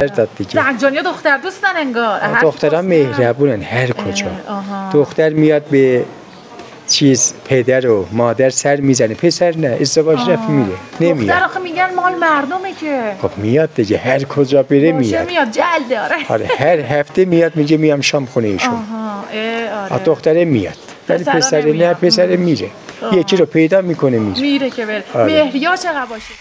داد دیگه. زنجانی دختر دوستن انگار. دختران مهربونن هر کجا. دختر میاد به چیز پدر و مادر سر میزنه، پسر نه، ازدواج رفت میره، نمیاد. دختر آخه میگن مال مردمه که. خب میاد دیگه، هر کجا بره میاد. میاد جلد آره هر هفته میاد میگه میام شام خونه ایشون. آره. دختره میاد. ولی پسر نه، پسر میره. یکی رو پیدا میکنه میره که بره. مهریا چقدر باشه.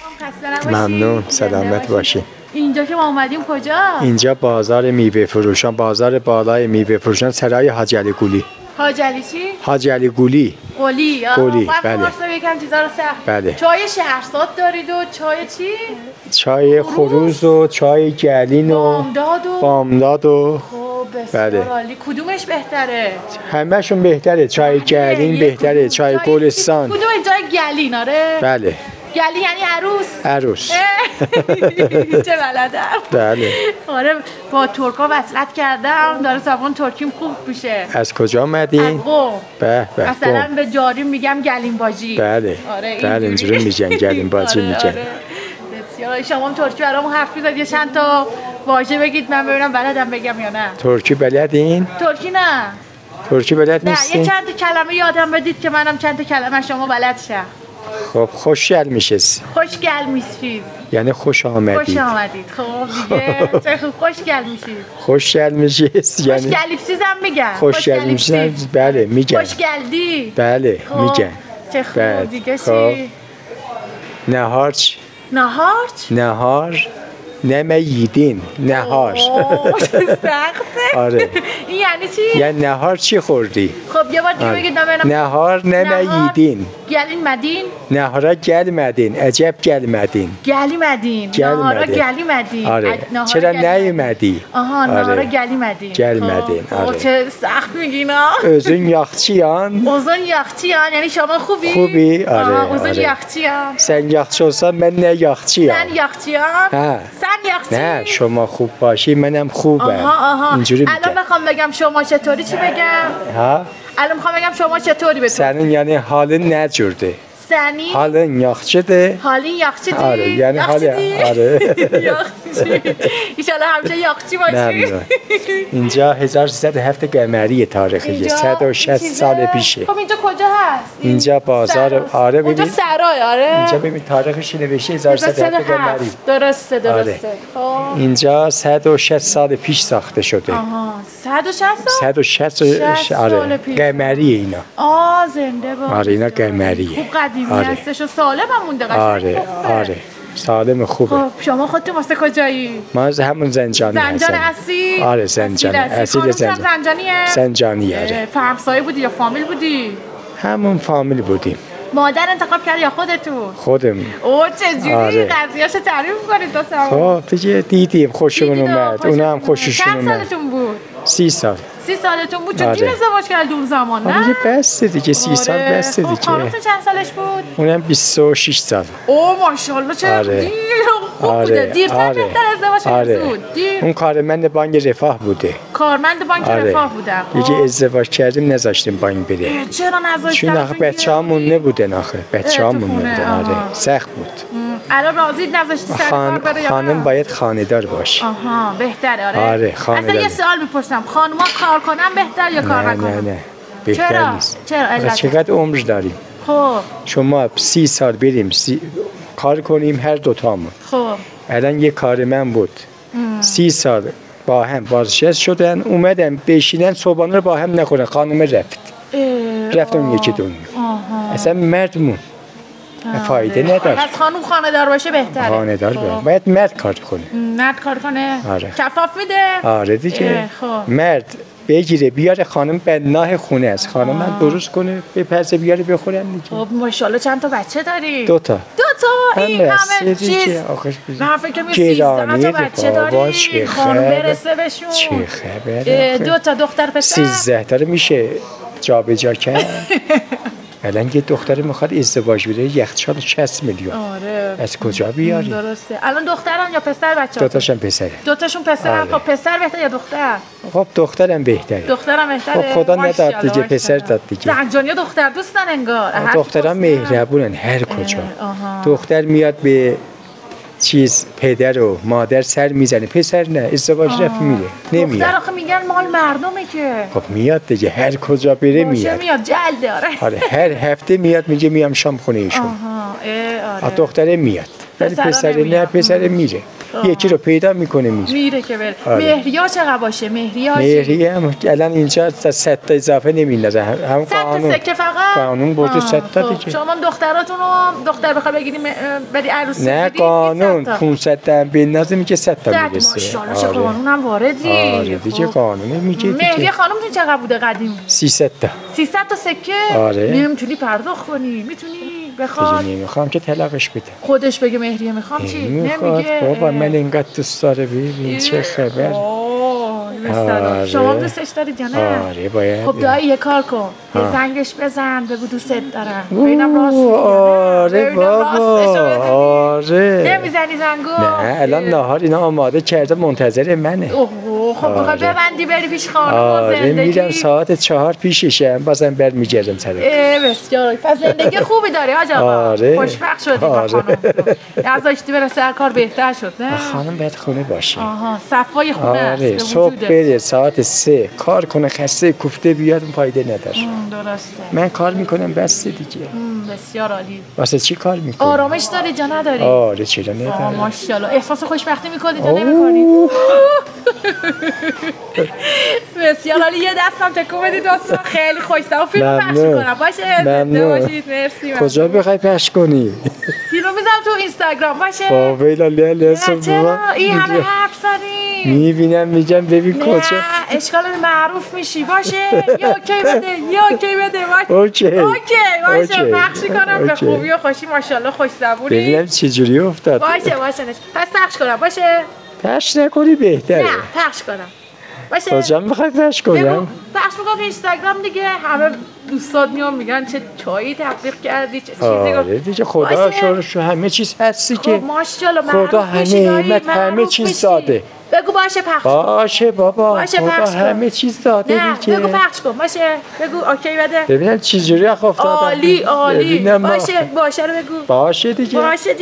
ممنون، سلامت باشی. اینجا که ما اومدیم کجا؟ اینجا بازار میوه فروشان، بازار بالای میوه فروشان، سرای حاجی علی گولی. حاجی علی چی؟ حاجی علی گولی. گولی. بله. یکم چیزا رو بله. چای شهرزاد دارید و چای چی؟ چای خروس و چای گلین و بامداد و بله. کدومش بهتره؟ همه‌شون بهتره. چای گلین بهتره، چای گلستان. کدوم چای گلین؟ آره. بله. گلی یعنی عروس. چه بلدم. بله. آره با ترکا وصلت کردم، داره زبان ترکیم خوب میشه. از کجا اومدین؟ به مثلا به جاریم میگم گلیم باجی. بله. بله اینجوری میگن گلیم باجی میگن. بسیار. شما هم ترکی برام حرف میزنید، یه چند تا واژه بگید من ببینم بلدم بگم یا نه. ترکی بلدین؟ ترکی نه. ترکی بلد نیستین؟ نه، یه چند تا کلمه یادم بدید که منم چند تا کلمه شما بلد شم. خب خوشگل میشید. خوشگل میشید یعنی خوش آمدید. خوش آمدید. خب دیگه چه خوشگل میشید. خوشگل میشید یعنی خوشگلیپسیز هم میگن. خوشگل میشید. بله میگن. خوشگلدی. بله میگن. چه خوب دیگه چی؟ نهار چی؟ نهار نمیدین. نهار سخته. آره. این یعنی چی؟ یعنی نهار چی خوردی؟ خب یه بار دیگه بگید ببینم. نهار نمیدین. گلین مدین. نهارا گل مدین. عجب گل مدین. گلی مدین. نهارا گلی مدین. آره. چرا نیومدی؟ نهارا گلی مدین. گل مدین. آره. چه سخت میگینا. اوزون یاخچیان. اوزون یاخچیان یعنی شما خوبی؟ آره. اوزون یاخچیان. سن یاخچوسان من نه یاخچیام. سن یاخچیان. نه شما خوب باشی منم خوبم. اینجوری میگم. الان میخوام بگم شما چطوری چی بگم؟ الان میخوام بگم شما چطوری بگم؟ سنین یعنی حال نجورده. سنی؟ حال یاخچده. حالی یاخچدی؟ آره یعنی حال آره. ایشالله همچه یاخچی باشی. اینجا 1307 قمری تاریخیه، 160 سال پیشه. خب اینجا کجا هست؟ اینجا بازار. آره ببین. اونجا سرای. آره. اینجا ببین تاریخش نوشته 1307 قمری. درسته. خب اینجا 160 سال پیش ساخته شده. 160 آره قمری اینا. زنده باش. آره اینا قمریه. خوب قدیمی هستش و سالم هم مونده قشنگ. آره سالم خوبه. خب شما خودتون واسه کجایی؟ ما از همون زنجانی هستم. زنجان اصیل؟ آره زنجانی. اصیل زنجانیه؟ زنجانی آره. همسایه بودی یا فامیل بودی؟ همون فامیل بودیم. مادر انتخاب کرد یا خودتون؟ خودمون. چجوری قضیه‌اشو تعریف کنید دوستان؟ خب دیگه دیدیم خوشمون اومد، اونا هم خوششون اومد. چند سالتون بود؟ 30 سال. 30 سالتون بود؟ چون ازدواج کرد اون زمان نه؟ دیگه بسته دیگه 30 سال بسته دیگه. خانمتون چند سالش بود؟ اونم 26 سال. ماشاءالله چه خوب بوده. دیرتر بهتر ازدواج کرد. اون کارمند بانک رفاه بوده. کارمند بانک رفاه بودن. دیگه ازدواج کردیم نذاشتیم بانک بره. چرا نذاشتن؟ چون آخه بچه‌هامون نبودن آخه. بچه‌هامون نبودن. آره سخت بود. الان راضی نذاشتی سر کار بره یا خانم باید خانه‌دار باشه. بهتره. آره خانه‌دار. اصلا یه سوال میپرسم، خانم‌ها کار کنن بهتر یا کار نکنن؟ نه بهتر نیست. چرا؟ چقدر عمر داریم؟ خب شما 30 سال بریم کار کنیم هر دوتامون. خب الان یه کار من بود 30 سال با هم بازنشسته شدن، اومدن بشینن صبحانه رو با هم نخورن، خانم رفتم یکی دنیا. اصلا مردمون فایده نداره. از خانم خانه‌دار باشه بهتره. خانه‌دار باید مرد کار کنه. مرد کار کنه؟ آره. کفاف میده؟ آره دیگه. مرد بگیره بیاره خانم بناه خونه است، خانم هم درست کنه بپرسه بیاره بخورن دیگه. خب ماشاءالله چند تا بچه داری؟ 2 تا. این همه چیز. من فکر کنم 13 تا بچه داری. خانم برسه بهشون. چه خبره؟ 2 تا دختر پسر. 13 تا میشه جابجا کرد. الان یه دختر میخواد ازدواج بده یخچال 60 میلیون. آره. از کجا بیاری؟ درسته. الان دخترن یا پسر بچه‌ها؟ 2 تاشون پسره. 2 تاشون پسر. خب پسر بهتره یا دختر؟ خب دخترم بهتره. دخترم بهتره. خب خدا نداد دیگه پسر داد دیگه. زنجانی دختر دوستن انگار. دختران مهربونن هر کجا. دختر میاد به چیز پدر و مادر سر میزنه، پسر نه، ازدواج رفت میره نمیاد. دختر آخه میگن مال مردمه که. خب میاد دیگه، هر کجا بره میاد. میاد جلده. آره هر هفته میاد میگه میام شام خونه ایشون. آره. دختره میاد ولی پسر نه، پسر میره. یکی رو پیدا میکنه میره که بره. مهریه چقدر باشه؟ مهریه هم الان اینجا 100 تا اضافه نمیندازه، هم قانون سکه فقط قانون برده 100 تا دیگه. شما دختراتون رو دختر بخوای بگیری بدی عروسی نه قانون 500 تا بندازه میگه 100 تا میرسه. ماشاءالله چه قانونم واردی. آره دیگه قانونه میگه دیگه. مهریه خانمتون چقدر بوده قدیم؟ 300 تا 300 تا سکه. آره نمیتونی پرداخت کنی؟ میتونی بخواد؟ نمیخوام که طلاقش بده. خودش بگه مهریه میخوام چی؟ نمیگه. بابا من اینقدر دوست داره ببین چه خبر. آره. شما دوستش دارید یا نه؟ آره باید. خب دایی یه کار کن، یه زنگش بزن بگو دوست دارم. ببینم راست میگه. آره بابا آره. نمیزنی زنگو؟ نه الان نهار اینا آماده کرده منتظر منه. خب میخوای ببندی بری پیش خانم. آره میرم ساعت 4 پیششم بازم برمیگردم سر. بسیار پس زندگی خوبی داری حاج آقا. آره. خوشبخت شدی با خانم. نذاشتی بره سر کار بهتر شد نه؟ خانم باید خونه باشه. صفای خونه است. آره صبح بره ساعت 3 کار کنه، خسته کوفته بیاد فایده نداره. درسته. من کار میکنم بس دیگه. بسیار عالی. واسه چی کار میکنی؟ آرامش داری یا نداری؟ آره چرا نداری؟ ماشاءالله. احساس خوشبختی میکنی یا نمیکنی؟ بسیار عالی. یه دستم تکون بدید واسه خیلی خوشم. فیلم پخش کنم باشه؟ زنده باشید. مرسی. کجا بخوای پخش کنی؟ فیلم میذارم تو اینستاگرام باشه؟ با ویلا لیلا چرا این همه حرف زدی؟ میبینم میگم ببین کجا. اشکال معروف میشی باشه؟ یه اوکی بده باشه. اوکی باشه پخش کنم به خوبی و خوشی. ماشاءالله خوش زبونی. ببینم چه جوری افتاد. باشه پس پخش کنم باشه؟ پخش نکنی بهتره. نه پخش کنم باشه. کجا میخوای پخش کنم؟ پخش میکنم اینستاگرام دیگه. همه دوستات میان میگن چه چایی تبلیغ کردی چه چیزی. آره دیگه خدا شکر همه چیز هستی که. ماشاءالله خدا همه چیز داده. بگو باشه پخش. باشه بابا. باشه خدا همه چیز داده دیگه. بگو پخش کن باشه. بگو اوکی بده. ببینم چه جوری افتاد. عالی باشه رو بگو. باشه دیگه. باشه